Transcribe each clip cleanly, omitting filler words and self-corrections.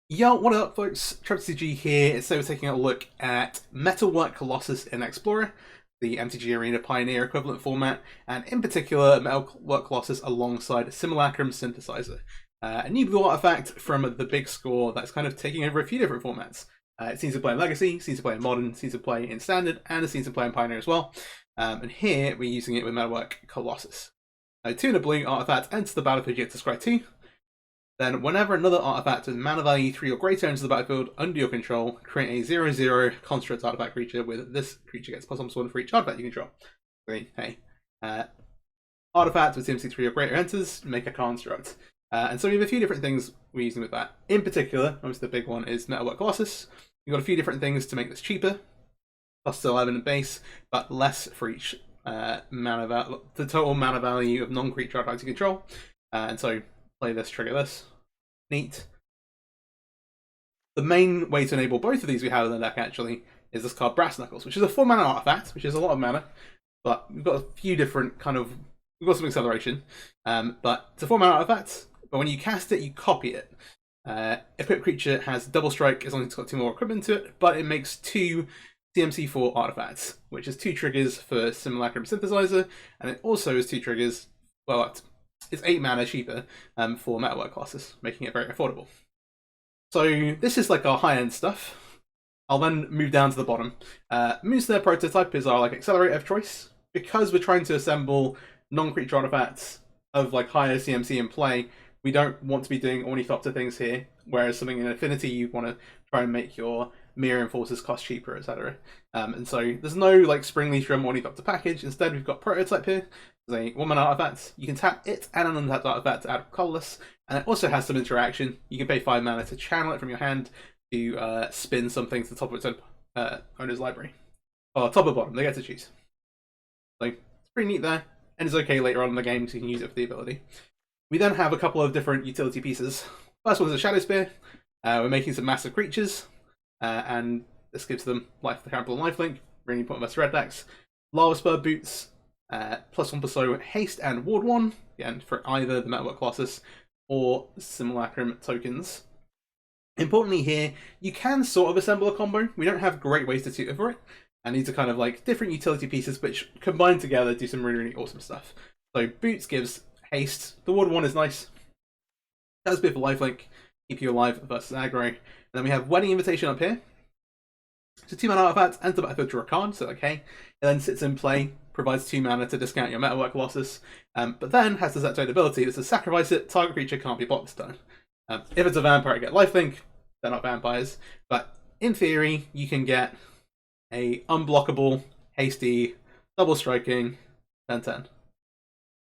Yo, what up folks, TrevCG here. So we're taking a look at Metalwork Colossus in Explorer, the MTG Arena Pioneer equivalent format, and in particular Metalwork Colossus alongside Simulacrum Synthesizer. A new blue artifact from the big score that's kind of taking over a few different formats. It seems to play in Legacy, seems to play in Modern, seems to play in Standard, and it seems to play in Pioneer as well. And here we're using it with Metalwork Colossus. 2 in a blue artifact enters the battlefield, you get to scry 2. Then, whenever another artifact with mana value 3 or greater enters the battlefield under your control, create a 0/0 construct artifact creature with this creature gets +1/+1 for each artifact you control. Hey, artifact with CMC 3 or greater enters, make a construct. And so we have a few different things we're using with that. In particular, obviously the big one is Metalwork Colossus. We've got a few different things to make this cheaper, +11 in base, but less for each the total mana value of non-creature artifacts you control. And so play this, trigger this. Neat. The main way to enable both of these we have in the deck actually is this card Brass Knuckles, which is a 4 mana artifact, which is a lot of mana, but we've got a few different we've got some acceleration, but it's a 4 mana artifact, but when you cast it, you copy it. Equipped creature has double strike as long as it's got 2 more equipment to it, but it makes 2 CMC4 artifacts, which is 2 triggers for Simulacrum Synthesizer, and it also is 2 triggers, well, it's 8 mana cheaper for Metalwork Colossus, making it very affordable. So this is like our high-end stuff. I'll then move down to the bottom. Moves to their prototype is our accelerator of choice. Because we're trying to assemble non-creature artifacts of higher CMC in play, we don't want to be doing Ornithopter things here, whereas something in Affinity you want to try and make your Mirror Enforcers cost cheaper, etc. And so there's no Springleaf Drum Ornithopter package. Instead we've got Prototype here. There's a 1 mana artifact. You can tap it and an untapped artifact to add colorless, and it also has some interaction. You can pay 5 mana to channel it from your hand to spin something to the top of its own owner's library. Or top or bottom, they get to choose. So it's pretty neat there, and it's okay later on in the game, so you can use it for the ability. We then have a couple of different utility pieces. First one is a Shadow Spear. We're making some massive creatures, and this gives them life, the counterable lifelink, really important versus red decks. Lava Spur Boots, +1/+0 haste and ward 1, again for either the Metalwork Colossus or Simulacrum tokens. Importantly here, you can sort of assemble a combo. We don't have great ways to tutor for it, and these are different utility pieces which combined together do some really awesome stuff. So Boots gives haste, the ward 1 is nice, has a bit of a lifelink, keep you alive versus aggro, and then we have Wedding Invitation up here. So 2 mana artifact, enter the battlefield, draw a card, so it then sits in play, provides 2 mana to discount your Metalwork Colossus, but then has the Zeptoid ability that says sacrifice it, target creature can't be blocked this turn. If it's a vampire, you get lifelink, they're not vampires, but in theory, you can get a unblockable, hasty, double striking, 10/10.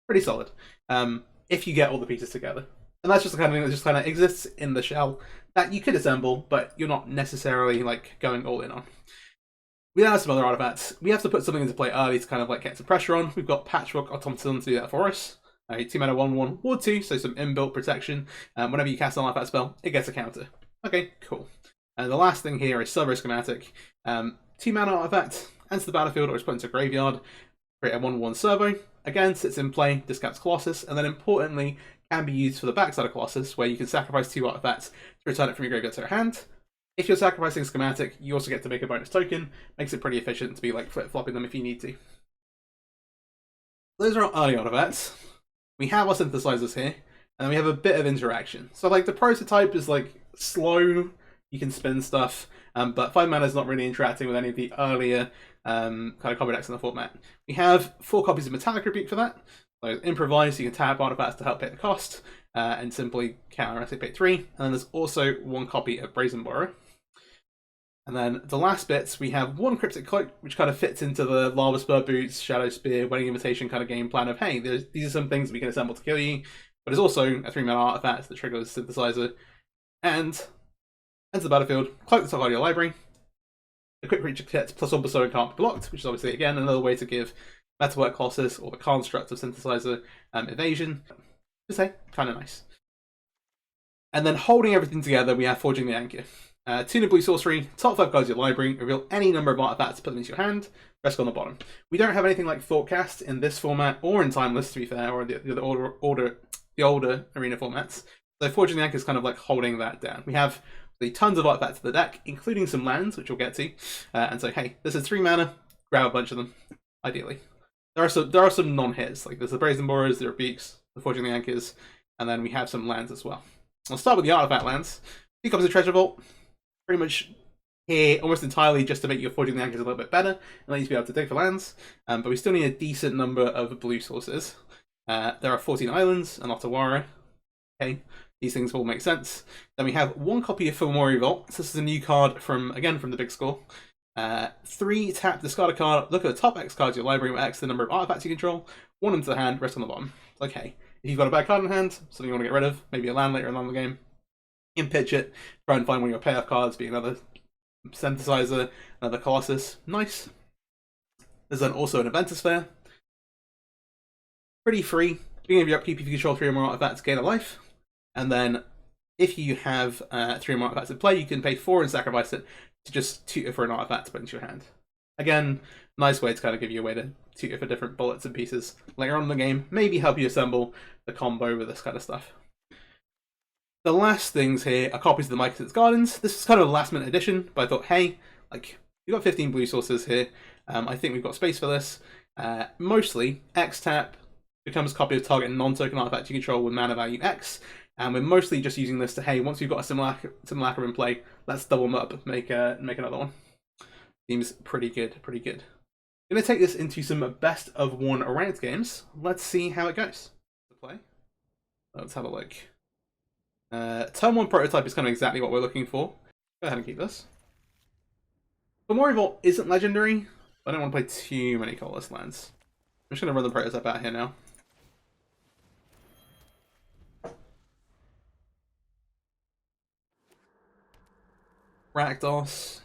Pretty solid, if you get all the pieces together. And that's just the kind of thing that just kind of exists in the shell that you could assemble, but you're not necessarily going all in on. We then have some other artifacts. We have to put something into play early to get some pressure on. We've got Patchwork Automaton to do that for us. 2 mana 1/1 ward 2, so some inbuilt protection. Whenever you cast an artifact spell, it gets a counter. Okay, cool. And the last thing here is Servo Schematic. 2 mana artifact, enter the battlefield or is put into a graveyard. Create a 1/1 servo. Again, sits in play, discounts Colossus, and then importantly, can be used for the backside of Colossus, where you can sacrifice 2 artifacts to return it from your graveyard to your hand. If you're sacrificing Schematic, you also get to make a bonus token. Makes it pretty efficient to be flip-flopping them if you need to. Those are our early artifacts. We have our synthesizers here, and then we have a bit of interaction. So the prototype is slow, you can spin stuff, but 5 mana is not really interacting with any of the earlier combo decks in the format. We have 4 copies of Metallic Rebuke for that. So improvise, you can tap artifacts to help pay the cost, and simply counter as they pay 3. And then there's also 1 copy of Brazen Borrow. And then the last bits, we have 1 Cryptic Cloak, which kind of fits into the Lava Spur Boots, Shadow Spear, Wedding Invitation kind of game plan of, hey, these are some things we can assemble to kill you, but it's also a 3 mana artifact that triggers Synthesizer. And enter the battlefield, cloak the top of your library. The quick creature gets +1/+0 and can't be blocked, which is obviously, again, another way to give Metalwork Colossus or the construct of Synthesizer evasion. Just say, kind of nice. And then holding everything together, we have Forging the Anchor. 2 blue sorcery, top 5 cards of your library, reveal any number of artifacts, put them into your hand, rest on the bottom. We don't have anything like Thoughtcast in this format, or in Timeless, to be fair, or the older arena formats. So Forging the Anchor is kind of like holding that down. We have the tons of artifacts in the deck, including some lands, which we'll get to. And so, hey, this is 3 mana. Grab a bunch of them, ideally. There are some non-hits, like there's the Brazen Borers, the Rebuks, the Forging the Anchors, and then we have some lands as well. I'll start with the artifact lands. 2 copies of Treasure Vault, pretty much here almost entirely just to make your Forging the Anchors a little bit better and let you be able to dig for lands. But we still need a decent number of blue sources. There are 14 islands and Ottawara. Okay, these things all make sense. Then we have 1 copy of Fomori Vault. So this is a new card from the big score. 3 tap, discard a card, look at the top X cards of your library with X the number of artifacts you control, 1 into the hand, rest on the bottom. Okay, if you've got a bad card in hand, something you want to get rid of, maybe a land later on in the game, you can pitch it, try and find one of your payoff cards, be another Synthesizer, another Colossus. Nice. There's then also an Event-a-Sphere. Pretty free. Beginning of your upkeep, if you control 3 or more artifacts, gain a life. And then if you have 3 or more artifacts in play, you can pay 4 and sacrifice it to just tutor for an artifact to put into your hand. Again, nice way to kind of give you a way to tutor for different bullets and pieces later on in the game. Maybe help you assemble the combo with this kind of stuff. The last things here are copies of the Mycosynth's Gardens. This is kind of a last minute addition, but I thought, hey, like, we've got 15 blue sources here. I think we've got space for this. Mostly, X-Tap becomes a copy of target non-token artifact you control with mana value X. And we're mostly just using this to, hey, once we've got a Simulacrum in play, let's double them up, make another one. Seems pretty good, pretty good. I'm going to take this into some best of 1 ranked games. Let's see how it goes. Play. Let's have a look. Turn 1 prototype is kind of exactly what we're looking for. Go ahead and keep this. Fomori Vault isn't legendary, but I don't want to play too many colorless lands. I'm just going to run the prototype out here now. Rakdos.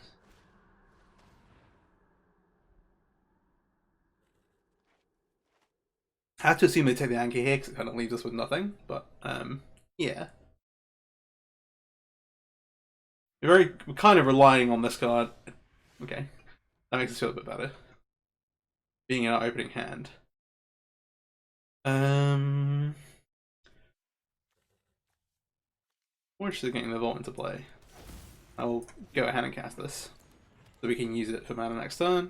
I have to assume they take the anchor here because it kind of leaves us with nothing, but yeah. We're kind of relying on this card. Okay, that makes us feel a bit better. Being our opening hand. More interested in getting the Vault into play. I will go ahead and cast this, so we can use it for mana next turn.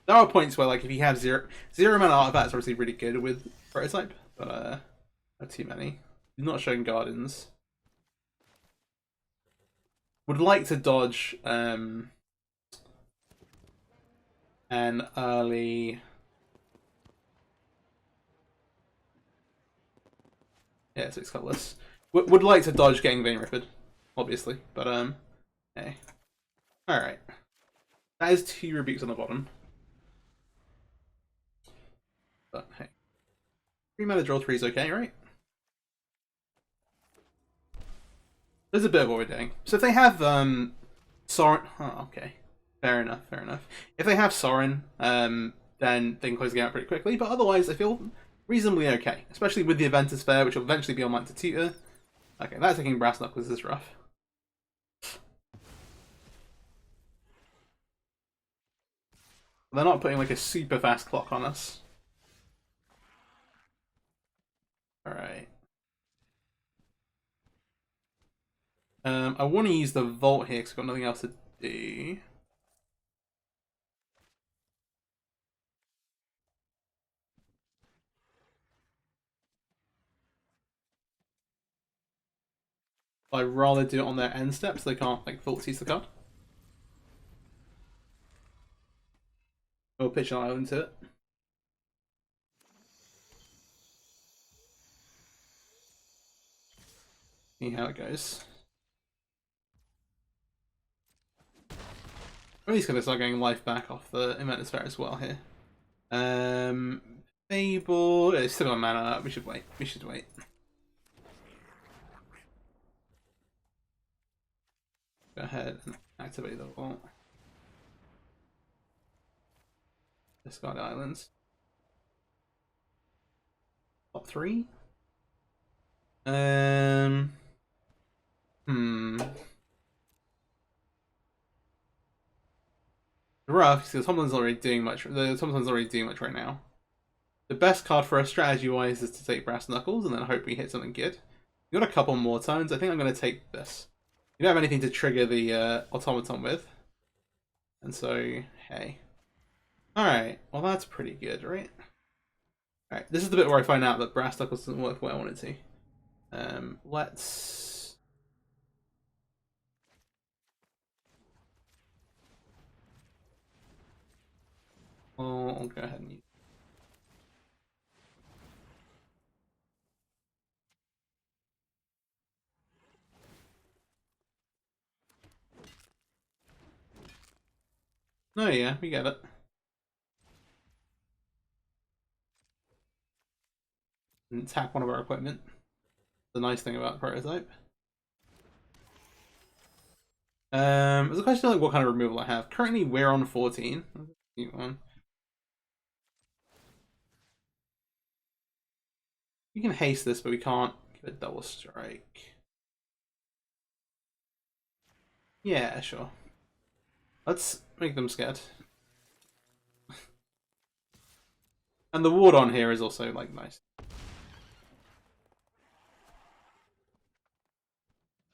There are points where, like, if you have zero mana artifacts, are obviously really good with prototype, but not too many. Not showing Gardens. Would like to dodge an early. Yeah, 6 colorless. Would like to dodge getting Vein Ripped, obviously, but hey. Alright. That is 2 Rebukes on the bottom. But hey. 3 mana draw 3 is okay, right? There's a bit of what we're doing. So if they have Sorin, oh, okay. Fair enough, fair enough. If they have Sorin, then they can close the game out pretty quickly, but otherwise I feel reasonably okay. Especially with the Event-a-Sphere, which will eventually be online to tutor. Okay, that's taking Brass Knuckles is rough. They're not putting like a super fast clock on us. Alright. I want to use the Vault here because I've got nothing else to do. I'd rather do it on their end steps so they can't like Vault seize the card. Or pitch an island to it. See how it goes. At least gonna start getting life back off the Event-a-Sphere as well here. Fable. It's still got mana. We should wait. We should wait. Go ahead and activate the Vault. Discard islands. Top 3. Rough because Tomlin's already doing much. The Tomlin's already doing much right now. The best card for us strategy-wise is to take Brass Knuckles and then hope we hit something good. We've got a couple more turns. I think I'm going to take this. We don't have anything to trigger the automaton with. And so, hey. Alright, well that's pretty good, right? Alright, this is the bit where I find out that Brass Knuckles doesn't work the way I want it to. Let's... Well, I'll go ahead and use... Oh yeah, we get it. And tap one of our equipment. The nice thing about the prototype. There's a question like what kind of removal I have. Currently we're on 14. You can haste this, but we can't give it double strike. Yeah, sure. Let's make them scared. And the ward on here is also like nice.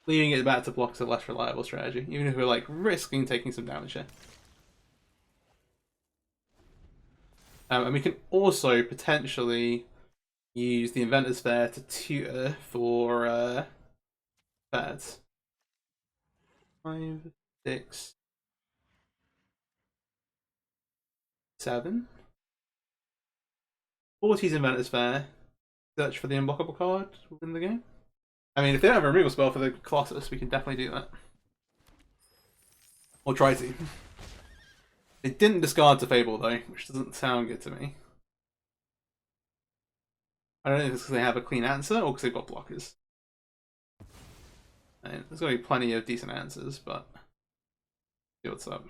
Leaving it back to block is a less reliable strategy, even if we're like risking taking some damage here. And we can also potentially use the Inventor's Fair to tutor for birds. 5, 6, 7. 40's Inventor's Fair. Search for the unblockable card within the game. I mean, if they don't have a removal spell for the Colossus, we can definitely do that. Or try to. It didn't discard to Fable though, which doesn't sound good to me. I don't know if it's because they have a clean answer or because they've got blockers. And there's going to be plenty of decent answers, but see what's up.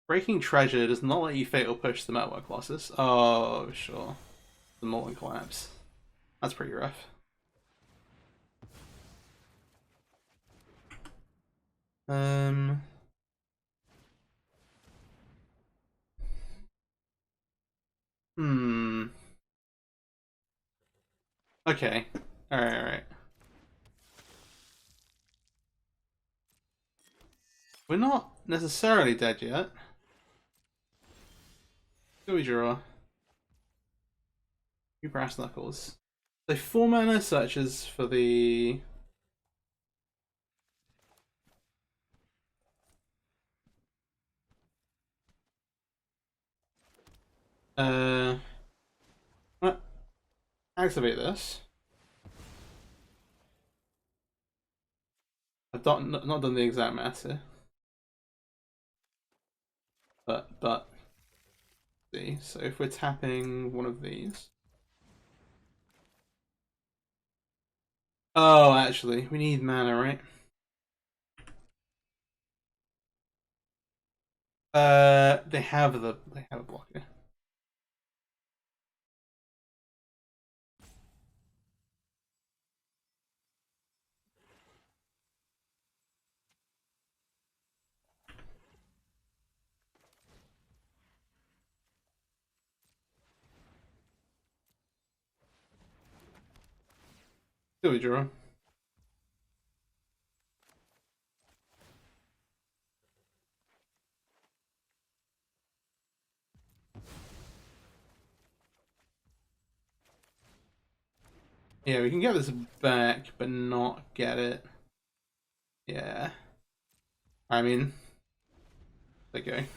Breaking Treasure does not let you Fatal Push the Metalwork Colossus. Oh, sure. The Molten Collapse. That's pretty rough. Okay. Alright. We're not necessarily dead yet. Do we draw? 2 Brass Knuckles. So 4 mana searches for the... Activate this. I've not done the exact math here. But see, so if we're tapping one of these. Oh, actually, we need mana, right? They have a blocker. Do we draw? Yeah, we can get this back, but not get it. Yeah. I mean, okay.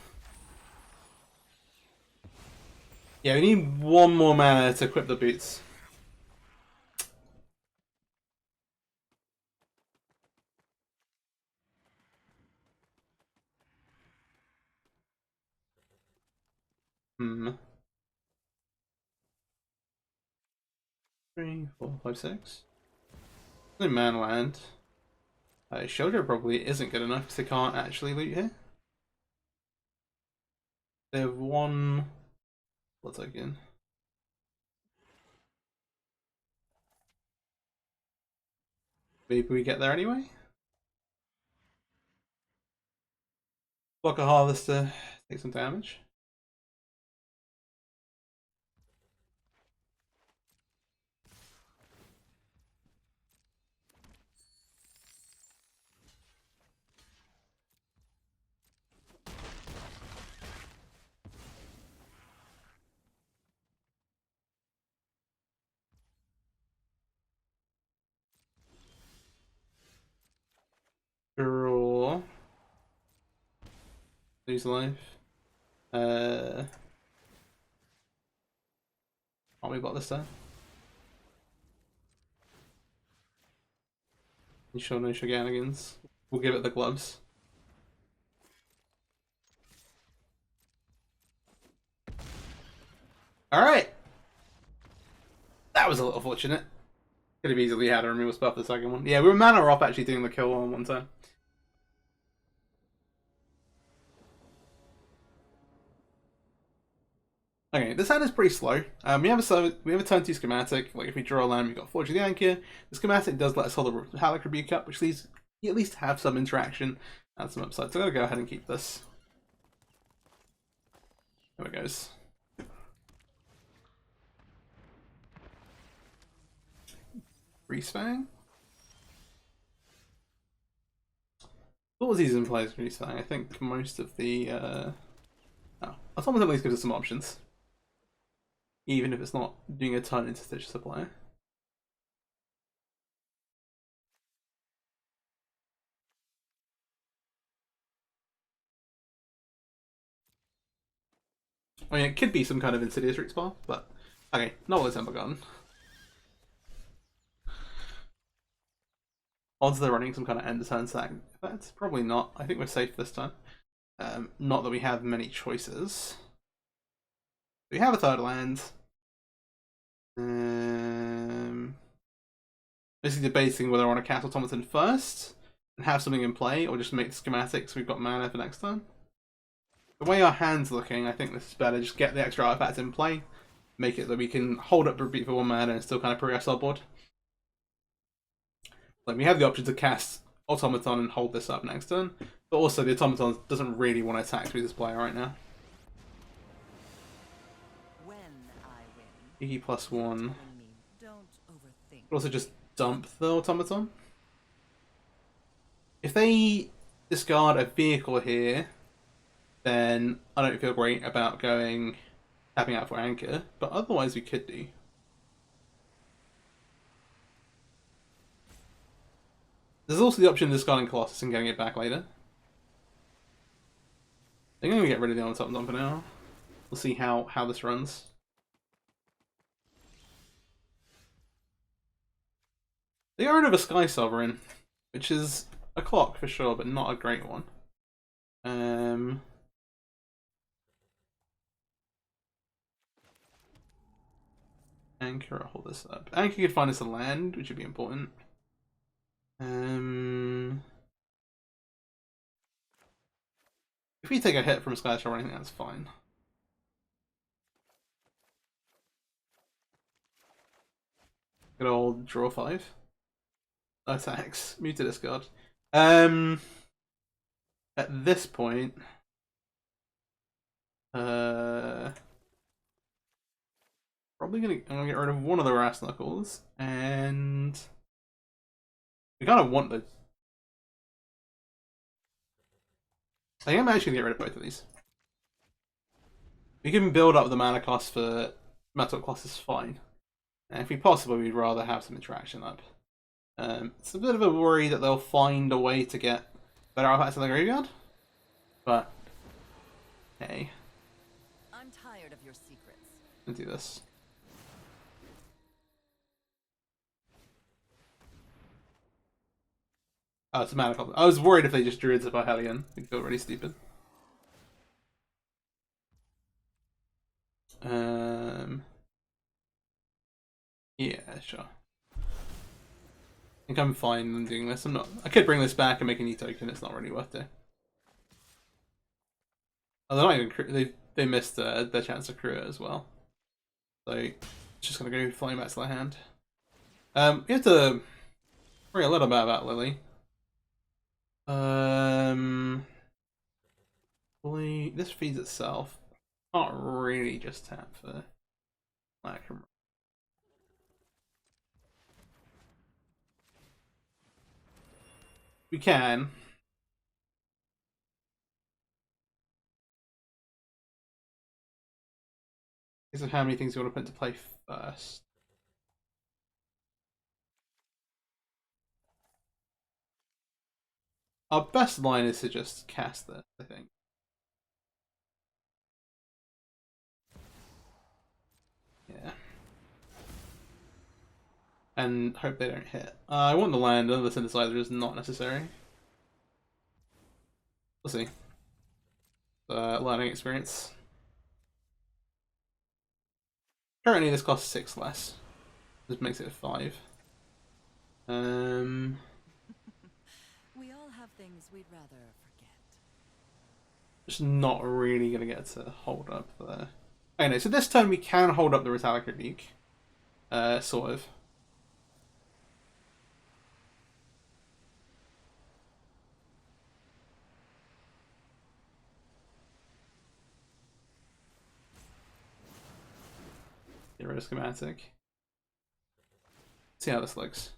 Yeah, we need 1 more mana to equip the boots. Hmm. 3, 4, 5, 6. No man land. Shoulder probably isn't good enough because they can't actually loot here. They have 1 blood token. Maybe we get there anyway. Block a harvester, take some damage. Lose life. Can't we bot this time? You sure no shenanigans? We'll give it the gloves. Alright! That was a little fortunate. Could have easily had a removal spell for the second one. Yeah, we were mana off actually doing the kill on one time. Okay, this hand is pretty slow. We have a turn 2 schematic. Like if we draw a land, we've got Forge of the Anchor. The schematic does let us hold the Halleck Rebuke up, which leaves you at least have some interaction and some upside. So I'm gonna go ahead and keep this. There it goes. Greasefang. What was these in place of Greasefang? I think most of the Automaton at least gives us some options. Even if it's not doing a ton into Stitch Supply. I mean, it could be some kind of Insidious Root spell, but okay, not while it's Embergarden. Odds they're running some kind of end turn sack. That's probably not. I think we're safe this time. Not that we have many choices. We have a third land. Basically debating whether I want to cast Automaton first and have something in play, or just make the schematics so we've got mana for next time. The way our hand's looking, I think this is better. Just get the extra artifacts in play, make it that we can hold up Rebuke for 1 mana and still kind of progress our board. Like we have the option to cast Automaton and hold this up next turn, but also the Automaton doesn't really want to attack through this player right now. Iggy +1. But also just dump the Automaton. If they discard a vehicle here, then I don't feel great about tapping out for Anchor, but otherwise we could do. There's also the option of discarding Colossus and getting it back later. I'm going to get rid of the Automaton for now. We'll see how this runs. They are rid of a Sky Sovereign, which is a clock for sure, but not a great one. Anchor, I'll hold this up. Anchor could find us a land, which would be important. If we take a hit from Sky Sovereign, I think that's fine. Good old draw 5. Attacks. Move to discard. At this point, probably I'm gonna get rid of one of the Brass Knuckles, and we kind of want the. I think I'm actually gonna get rid of both of these. We can build up the mana cost for Metalwork Colossus fine, and if we possibly, we'd rather have some interaction up. It's a bit of a worry that they'll find a way to get better artifacts in the graveyard, but hey. I'm tired of your secrets. Let's do this. Oh, it's a mana cost. I was worried if they just Druids it by Hellion. We'd feel really stupid. Yeah, sure. I think I'm fine in doing this. I could bring this back and make a new token. It's not really worth it. Oh, they're not even. They missed their chance to crew it as well. So it's just gonna go flying back to the hand. We have to worry a little bit about Lily. This feeds itself. Can't really just tap for Simulacrum. We can. Because of how many things you want to put into play first. Our best line is to just cast this, I think. And hope they don't hit. I want the land, another Synthesizer is not necessary. We'll see. Learning experience. Currently this costs 6 less. This makes it 5. We all have things we'd rather forget. Just not really gonna get to hold up there. Anyway, so this turn we can hold up the Metallic Rebuke. Sort of. Get rid of schematic. See how this looks.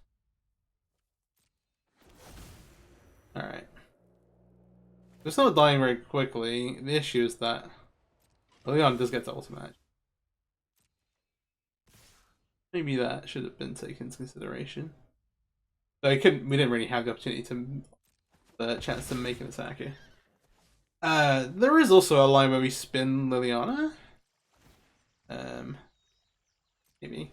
Alright. It's not dying very quickly. The issue is that Leon does get to ultimate. Maybe that should have been taken into consideration. Though we didn't really have the opportunity to the chance to make an attack here. There is also a line where we spin Liliana. Maybe.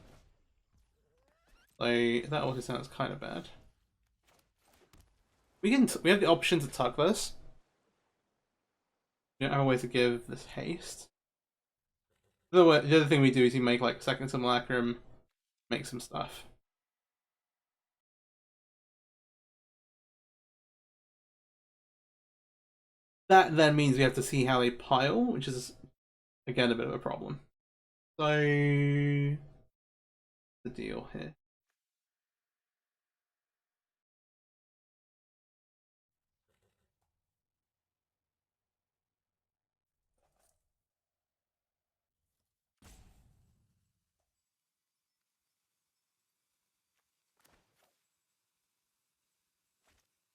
Like that also sounds kind of bad. We have the option to tug this. We don't have a way to give this haste. The other thing we do is you make like second Simulacrum, make some stuff. That then means we have to see how they pile, which is again a bit of a problem. So the deal here.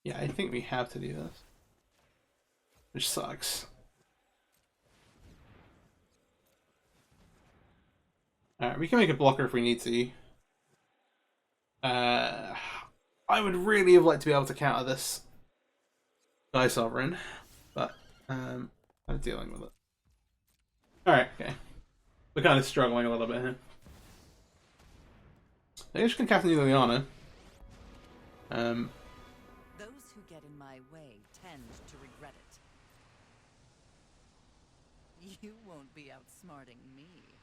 Yeah, I think we have to do this. Which sucks. Alright, we can make a blocker if we need to. I would really have liked to be able to counter this Sky Sovereign, but I'm dealing with it. Alright, okay. We're kind of struggling a little bit here. I guess you can cast a new Liliana. Those who get in my way tend to regret it. You won't be outsmarting me.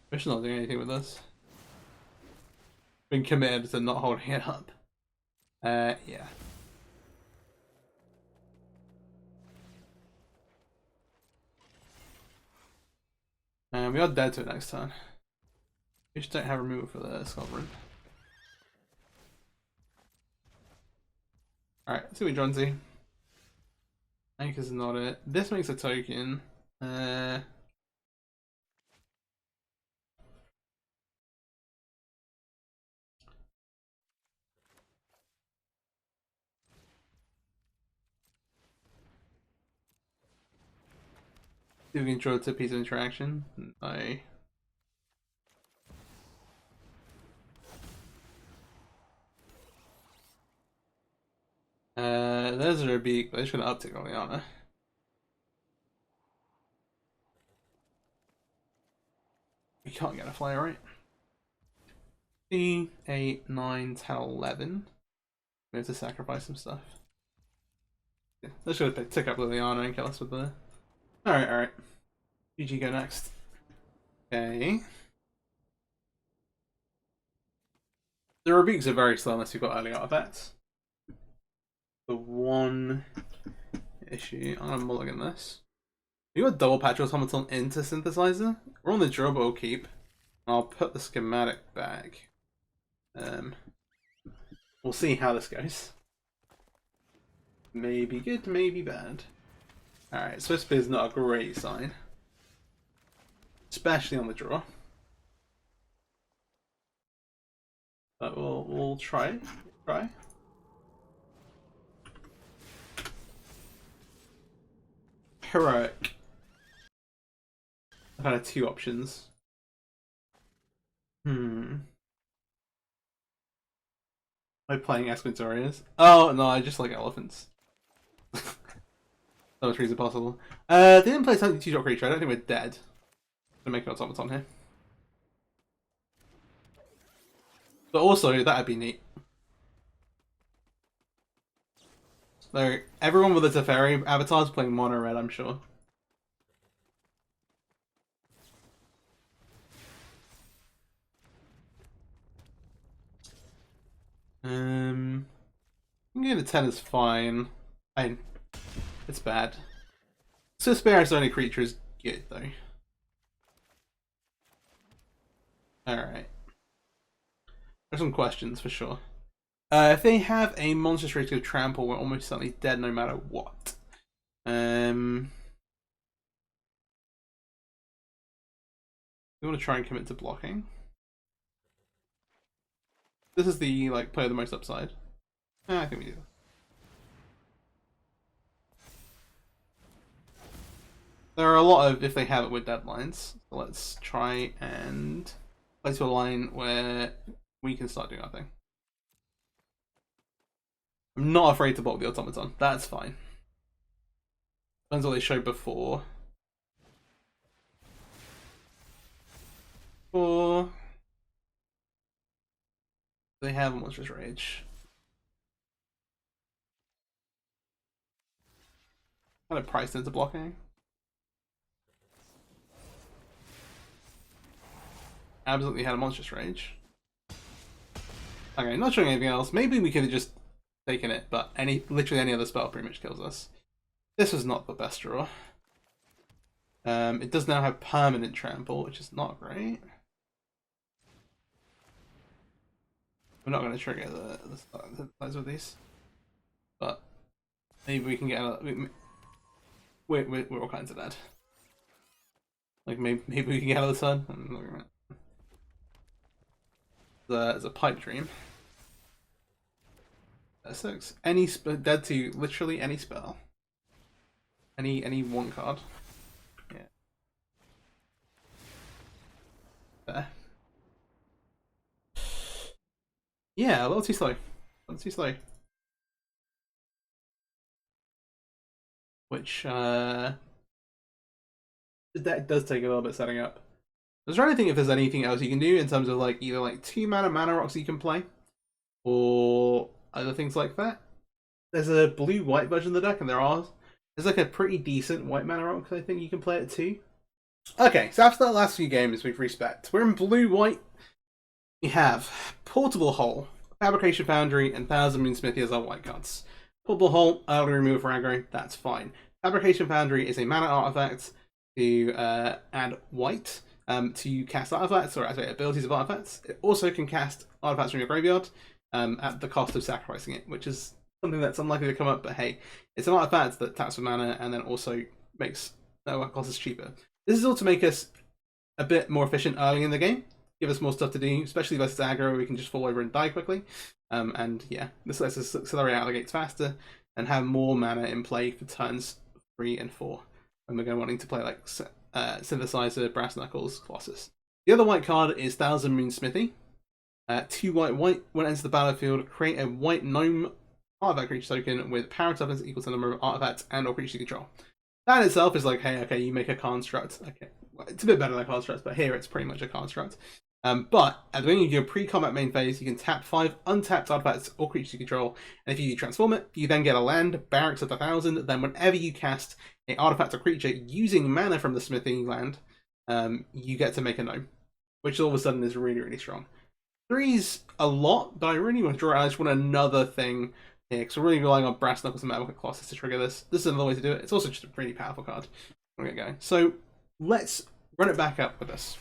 We're not doing anything with this. Been committed to not holding it up. Yeah. We are dead to it next turn. We just don't have removal for the Sovereign. Alright, let's see what John Z. Anchor's not it. This makes a token. See if we can draw to a piece of interaction. No. There's a Rebuke, but they're just gonna uptick on Liana. We can't get a flyer, right? 8, 9, 10, 11. We have to sacrifice some stuff. Yeah, let's just tick up Liliana and kill us with the. Alright. GG, go next. Okay. The Rebukes are very slow unless you've got early artifacts. The one issue, I'm gonna mulligan this. You got double patch automaton into Synthesizer. We're on the draw, but we'll keep. I'll put the schematic back. We'll see how this goes. Maybe good, maybe bad. Alright, Swiss Spear is not a great sign. Especially on the draw. But we'll try. Heroic. I've had 2 options. Am I playing Esquintorius? Oh no, I just like elephants. No trees are possible. They didn't play something 2-drop creature. I don't think we're dead. to make an automaton here. But also, that'd be neat. So, everyone with the Teferi avatars playing mono red, I'm sure. I'm getting the 10 is fine. It's bad. So Spirit's only creature is good though. Alright. There's some questions for sure. If they have a monstrous race of trample, we're almost certainly dead no matter what. We want to try and commit to blocking. This is the like play the most upside. I think we do. There are a lot of if they have it with deadlines. So let's try and play to a line where we can start doing our thing. I'm not afraid to block the automaton. That's fine. Depends what they showed before. Or they have a monstrous rage. Kind of priced into blocking. Absolutely had a monstrous rage. Okay, not showing anything else. Maybe we could have just taken it, but literally any other spell pretty much kills us. This was not the best draw. It does now have permanent trample, which is not great. We're not going to trigger the size of these, but maybe we can get another. We're all kinds of dead. Like maybe we can get out of the sun. There's a pipe dream. That's 6. Dead to literally any spell. Any one card. Yeah. There. Yeah, a little too slow. A little too slow. Which that does take a little bit setting up. I was trying to think if there's anything else you can do in terms of like either like 2 mana rocks you can play, or other things like that. There's a blue-white version of the deck, and there's like a pretty decent white mana rock I think you can play it too. Okay, so after the last few games we've respect. We're in blue-white. We have Portable Hole, Fabrication Foundry, and Thousand Moon Smithy as our white cards. Portable Hole, early remove for aggro, that's fine. Fabrication Foundry is a mana artifact to add white. To cast artifacts or activate abilities of artifacts. It also can cast artifacts from your graveyard at the cost of sacrificing it, which is something that's unlikely to come up, but hey, it's an artifact that taps for mana and then also makes Metalwork Colossus cheaper. This is all to make us a bit more efficient early in the game, give us more stuff to do, especially versus aggro where we can just fall over and die quickly. And yeah, this lets us accelerate out of the gates faster and have more mana in play for turns 3 and 4 when we're going wanting to play like Synthesizer, Brass Knuckles, Colossus. The other white card is Thousand Moon Smithy. 2 white. When it enters the battlefield, create a white gnome artifact creature token with power toughness equal to the number of artifacts and or creatures you control. That in itself is like, hey, okay, you make a construct. Okay, well, it's a bit better than constructs, but here it's pretty much a construct. But at the beginning of your pre-combat main phase, you can tap 5 untapped artifacts or creatures you control, and if you transform it, you then get a land, Barracks of 1,000. Then whenever you cast an artifact or creature using mana from the smithing land, you get to make a gnome, which all of a sudden is really, really strong. 3's a lot, but I really want to draw it. I just want another thing here, because we're really relying on Brass Knuckles and Metalwork Colossus to trigger this. This is another way to do it. It's also just a really powerful card. We're going to go. So let's run it back up with this.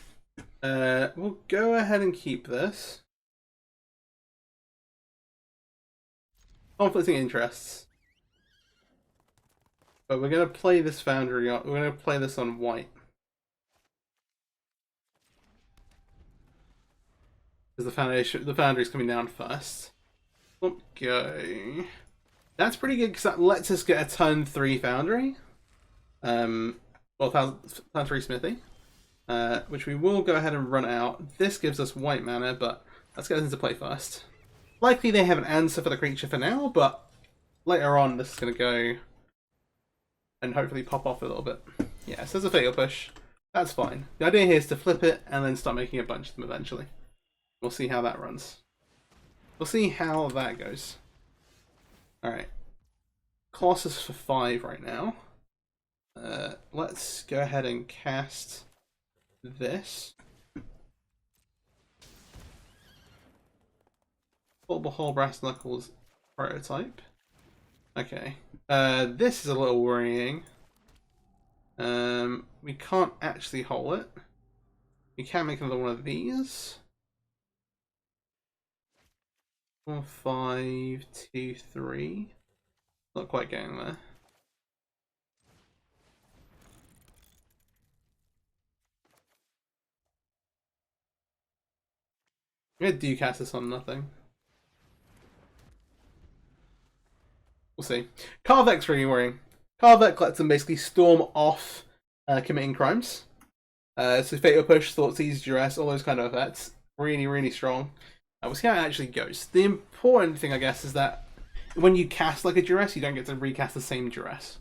We'll go ahead and keep this. Conflicting interests. But we're going to play this Foundry on, we're going to play this on white. Because the Foundry's coming down first. Go. That's pretty good because that lets us get a turn 3 Foundry. Well, turn 3 Smithy. Which we will go ahead and run out. This gives us white mana, but let's get into play first. Likely they have an answer for the creature for now, but later on this is going to go and hopefully pop off a little bit. Yeah, so there's a Fatal Push. That's fine. The idea here is to flip it and then start making a bunch of them eventually. We'll see how that runs. We'll see how that goes. Alright. Colossus for 5 right now. Let's go ahead and cast this. Portable Whole Brass Knuckles prototype. Okay. This is a little worrying. We can't actually hole it. We can make another one of these. 4, 5, 2, 3. Not quite getting there. I'm gonna do cast this on nothing. We'll see. Carvec's really worrying. Carvec lets them basically storm off committing crimes. So Fatal Push, Thoughtseize, Duress, all those kind of effects. Really, really strong. We'll see how it actually goes. The important thing, I guess, is that when you cast like a Duress, you don't get to recast the same Duress.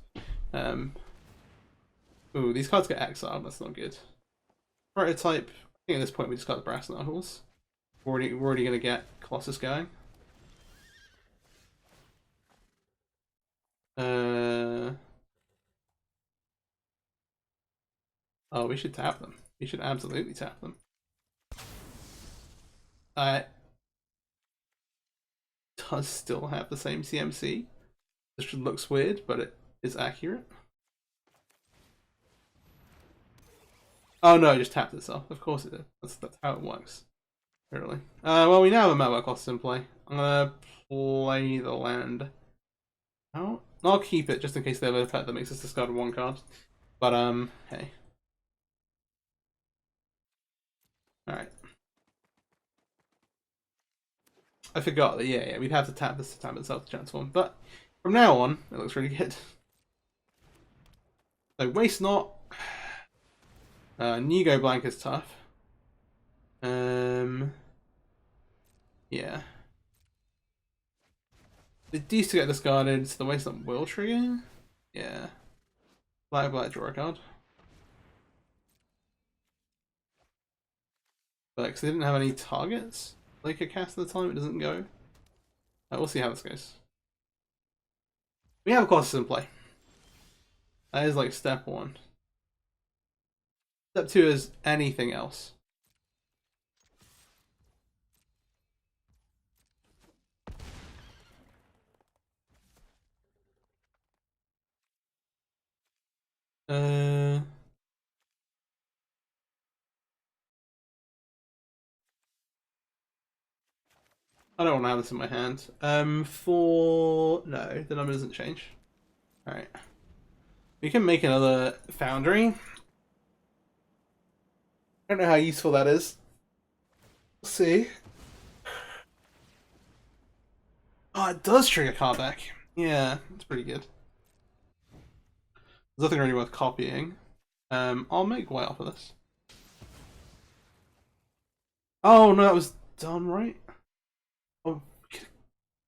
Ooh, these cards get exiled. That's not good. Prototype. I think at this point we just got the Brass Knuckles. We're already going to get Colossus going. Oh, we should tap them. We should absolutely tap them. Does still have the same CMC. This looks weird, but it is accurate. Oh no, I just tapped itself. Of course it did. That's how it works. Really. Well, we now have a Metalwork Colossus in play. I'm gonna play the land. Oh, I'll keep it just in case they have an effect that makes us discard 1 card. But hey. Alright. I forgot that, yeah, we'd have to tap this to tap itself to transform. But from now on, it looks really good. So, Waste Not. Nigo Blank is tough. Yeah. It used to get discarded, so the Waste Not will trigger? Yeah. Black, draw a card. But because they didn't have any targets they could cast at the time, it doesn't go. We'll see how this goes. We have a Colossus in play. That is like step 1. Step 2 is anything else. I don't want to have this in my hand. No, the number doesn't change. Alright. We can make another foundry. I don't know how useful that is. We'll see. Oh, it does trigger cardback. Yeah, it's pretty good. There's nothing really worth copying. I'll make white off of this. Oh no, that was done right.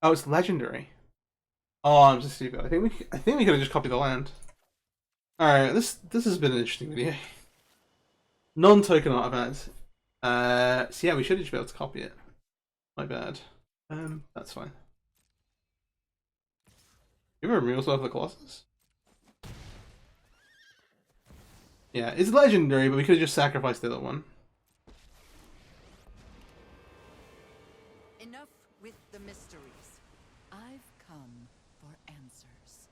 Oh, it's legendary. Oh, I'm just stupid. I think we could have just copied the land. All right, this has been an interesting video. Non-token artifact. So yeah, we should just be able to copy it. My bad. That's fine. You have a removal spell for the Colossus? Yeah, it's legendary, but we could have just sacrificed the other one. Enough with the mysteries. I've come for answers.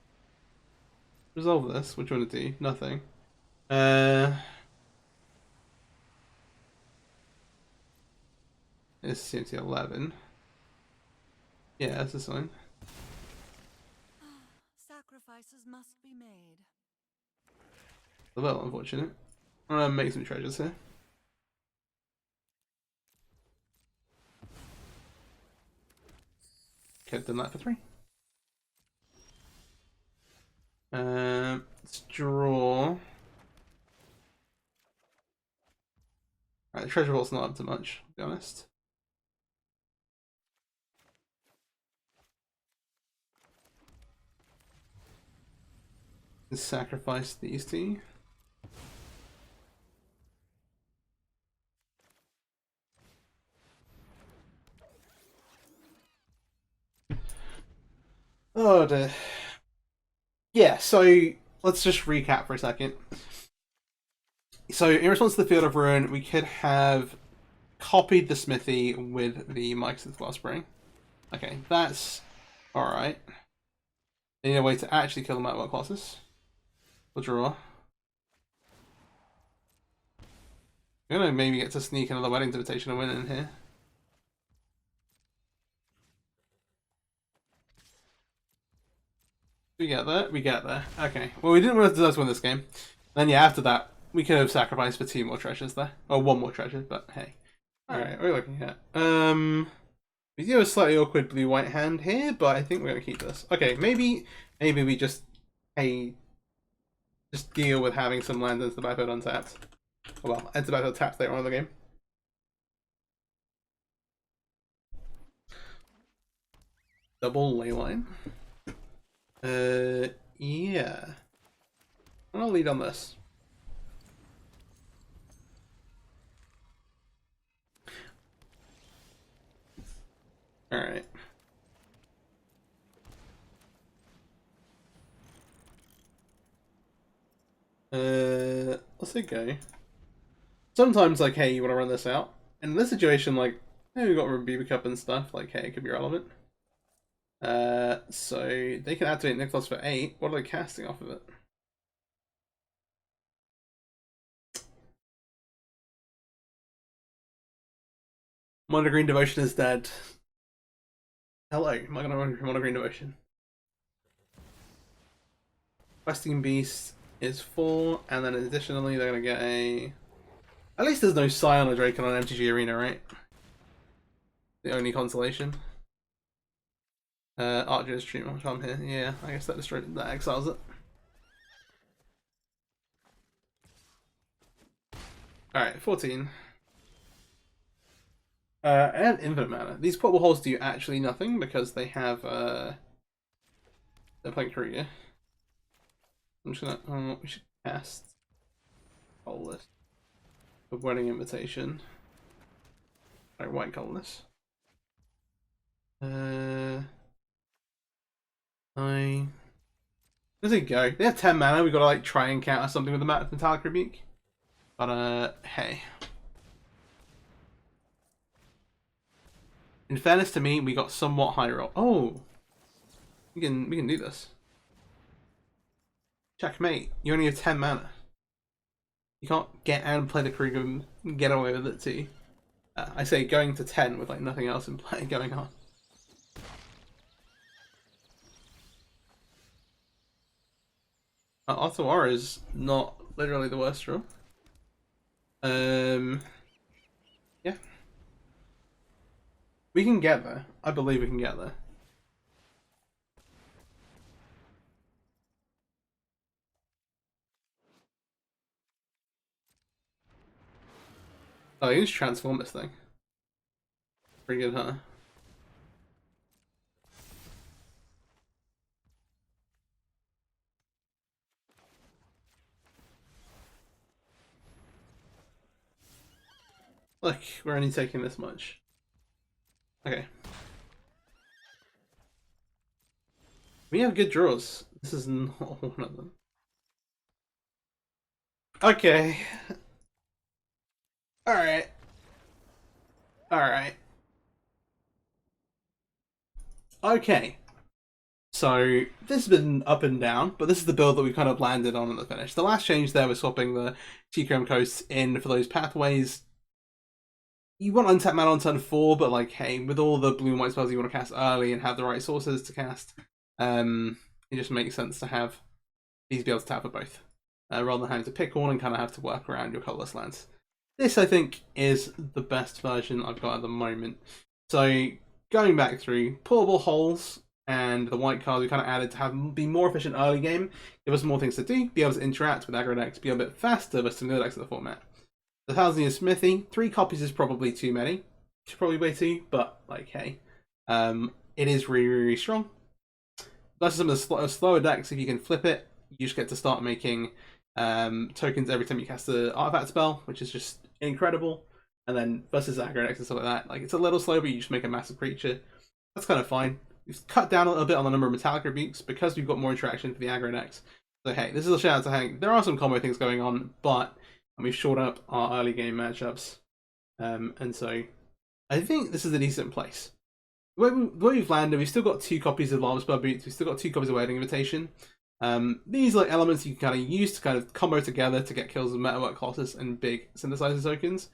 Resolve this. What do you want to do? Nothing. It's CMC 11. Yeah, that's this one. Sacrifices must be made. A little unfortunate. I'm gonna make some treasures here. Okay, done that for 3. Let's draw. Alright, the treasure vault's not up to much, to be honest. Let's sacrifice these 2. Oh dear. Yeah, so let's just recap for a second. So in response to the Field of Ruin, we could have copied the smithy with the Mycosynth Glassspring. Okay, that's alright. They need a way to actually kill the Metalwork Colossus. We'll draw. We're gonna maybe get to sneak another Wedding Invitation and win in here. We get there? We get there. Okay. Well, we didn't want to win this game. Then yeah, after that, we could have sacrificed for 2 more treasures there. Or 1 more treasure, but hey. Alright, what are we looking at? We do have a slightly awkward blue-white hand here, but I think we're gonna keep this. Okay, maybe we just just deal with having some land into the backfield untapped. Oh, well, enter the backfield tapped later on in the game. Double ley line. Yeah. I'm gonna lead on this. Alright. Let's say go. Sometimes, like, hey, you want to run this out. And in this situation, like, hey, we got Rebuke Cup and stuff, like, hey, it could be relevant. So they can activate Nicholas for 8. What are they casting off of it? Mono Green Devotion is dead. Hello, am I gonna run Mono Green Devotion? Questing Beast is 4, and then additionally they're gonna get a... At least there's no Scion or Drake on an MTG Arena, right? The only consolation. Archer's Treatment Charm here. Yeah, I guess that exiles it. Alright, 14. And infinite mana. These portable holes do actually nothing because they have they're playing Krieger. I'm just gonna we should cast Colorless. The Wedding Invitation. Sorry, white colorless. Where's it go? They have 10 mana, we gotta like try and counter something with the Metallic Rebuke. But hey. In fairness to me, we got somewhat high roll. Oh, we can do this. Checkmate. You only have 10 mana. You can't get out and play the Krieger and get away with it too. I say going to 10 with like nothing else in play going on. Ottawa is not literally the worst draw. Yeah. We can get there. I believe we can get there. Oh, you just transform this thing. Pretty good, huh? Look, we're only taking this much. Okay. We have good draws. This is not one of them. Okay. Alright. Alright. Okay. So, this has been up and down, but this is the build that we kind of landed on at the finish. The last change there was swapping the TQM coasts in for those pathways. You want untap mana on turn 4, but like, hey, with all the blue and white spells you want to cast early and have the right sources to cast, it just makes sense to have these be able to tap for both, rather than having to pick one and kind of have to work around your colorless lands. This, I think, is the best version I've got at the moment. So, going back through, portable holes and the white cards we kind of added to be more efficient early game, give us more things to do, be able to interact with aggro decks, be a bit faster versus some other decks of the format. The 1000-year Smithy, 3 copies is probably too many. Should probably way too, but like, hey, it is really, really strong. Versus some of the slower decks, if you can flip it, you just get to start making tokens every time you cast an artifact spell, which is just incredible. And then versus aggro decks and stuff like that, like it's a little slow, but you just make a massive creature. That's kind of fine. we've cut down a little bit on the number of metallic rebukes because we've got more interaction for the aggro decks. So hey, this is a shout out to Hank. There are some combo things going on, but we've shored up our early game matchups. And so I think this is a decent place. The way we've landed, we've still got 2 copies of Lava Spell Boots, we've still got 2 copies of Wedding Invitation. These are like elements you can kind of use to kind of combo together to get kills with Metalwork Colossus and big Synthesizer tokens.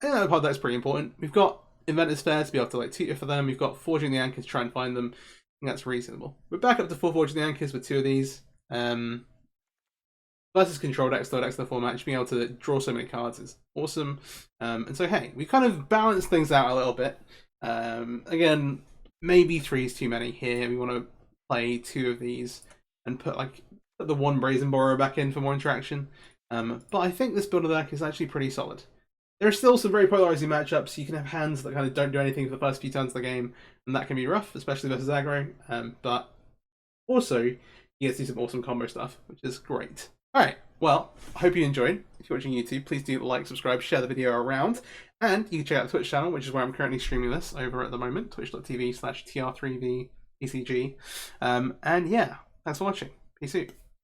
And that part that's pretty important. We've got Inventor's Fair to be able to like tutor for them. We've got Forging the Anchors to try and find them. I think that's reasonable. We're back up to 4 Forging the Anchors with 2 of these. Versus control decks, third decks in the format, just being able to draw so many cards is awesome. And so hey, we kind of balanced things out a little bit. Again, maybe 3 is too many here. We want to play 2 of these and put the 1 Brazen Borrower back in for more interaction. But I think this builder deck is actually pretty solid. There are still some very polarizing matchups. You can have hands that kind of don't do anything for the first few turns of the game, and that can be rough, especially versus aggro. But also, you get to do some awesome combo stuff, which is great. Alright, well, I hope you enjoyed. If you're watching YouTube, please do like, subscribe, share the video around, and you can check out the Twitch channel, which is where I'm currently streaming this over at the moment, twitch.tv/tr3vpcg. And yeah, thanks for watching. Peace out.